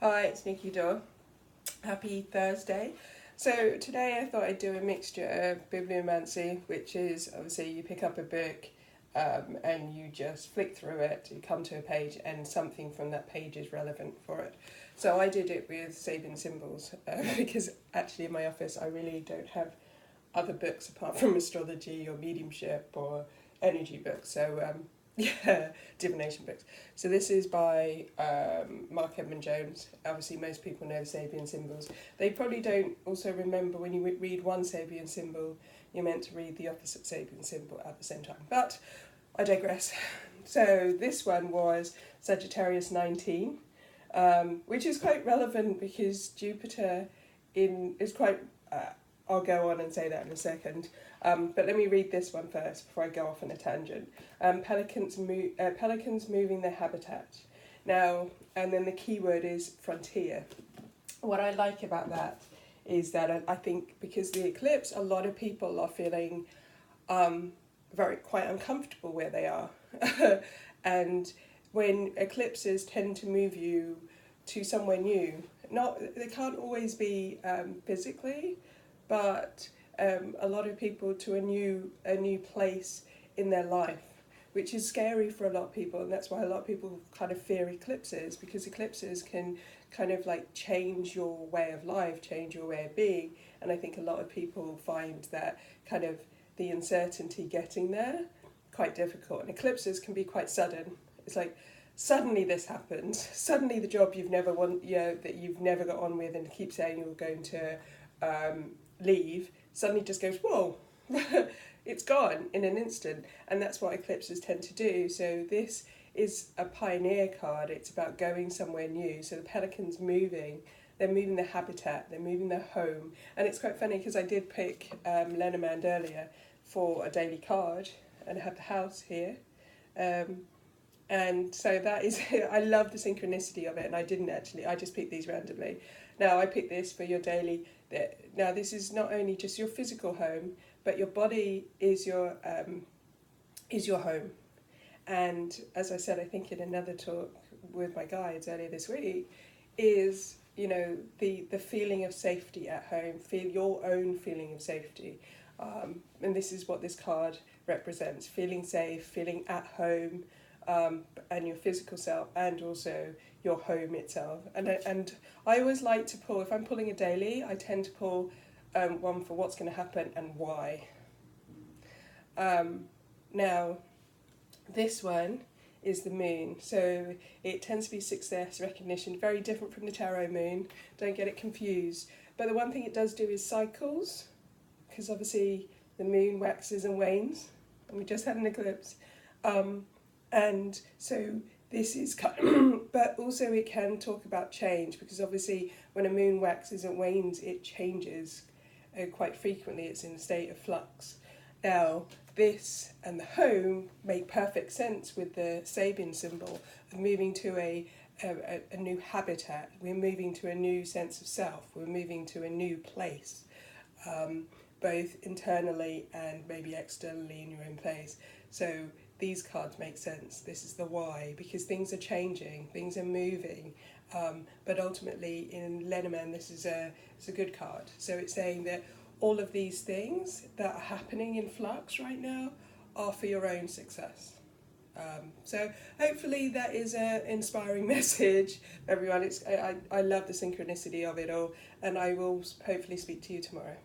Hi, it's Nikki Dorr. Happy Thursday. So today I thought I'd do a mixture of Bibliomancy, which is obviously you pick up a book and you just flick through it, you come to a page and something from that page is relevant for it. So I did it with Sabian symbols because actually in my office I really don't have other books apart from astrology or mediumship or energy books. So yeah, divination books. So this is by Mark Edmund Jones. Obviously, most people know Sabian symbols. They probably don't also remember when you read one Sabian symbol, you're meant to read the opposite Sabian symbol at the same time. But I digress. So this one was Sagittarius 19, which is quite relevant because Jupiter is quite. I'll go on and say that in a second. But let me read this one first before I go off on a tangent. Pelicans moving their habitat. Now, and then the key word is frontier. What I like about that is that I think because the eclipse, a lot of people are feeling quite uncomfortable where they are. And when eclipses tend to move you to somewhere new, they can't always be physically, but a lot of people to a new place in their life, which is scary for a lot of people, and that's why a lot of people kind of fear eclipses, because eclipses can kind of like change your way of life, change your way of being, and I think a lot of people find that kind of the uncertainty getting there quite difficult, and eclipses can be quite sudden. It's like suddenly this happens, suddenly the job you've never that you've never got on with and keep saying you're going to leave suddenly just goes, whoa, it's gone in an instant. And that's what eclipses tend to do. So this is a pioneer card. It's about going somewhere new. So the pelican's moving, they're moving their habitat, they're moving their home. And it's quite funny because I did pick Lenormand earlier for a daily card, and I have the house here. And so that is, I love the synchronicity of it, and I just picked these randomly. Now I picked this for your daily. Now this is not only just your physical home, but your body is your home. And as I said, I think in another talk with my guides earlier this week, is the feeling of safety at home, feel your own feeling of safety, and this is what this card represents: feeling safe, feeling at home. And your physical self, and also your home itself. And I always like to pull, if I'm pulling a daily, I tend to pull one for what's going to happen and why. Now, this one is the moon. So it tends to be success, recognition, very different from the tarot moon. Don't get it confused. But the one thing it does do is cycles, because obviously the moon waxes and wanes, and we just had an eclipse. And so this is, but also it can talk about change, because obviously when a moon waxes and wanes, it changes quite frequently. It's in a state of flux. Now, this and the home make perfect sense with the Sabian symbol of moving to a new habitat. We're moving to a new sense of self. We're moving to a new place, both internally and maybe externally in your own place. So these cards make sense. This is the why, because things are changing, things are moving, but ultimately in Lenormand this is a good card. So it's saying that all of these things that are happening in flux right now are for your own success. So hopefully that is an inspiring message, everyone. I love the synchronicity of it all, and I will hopefully speak to you tomorrow.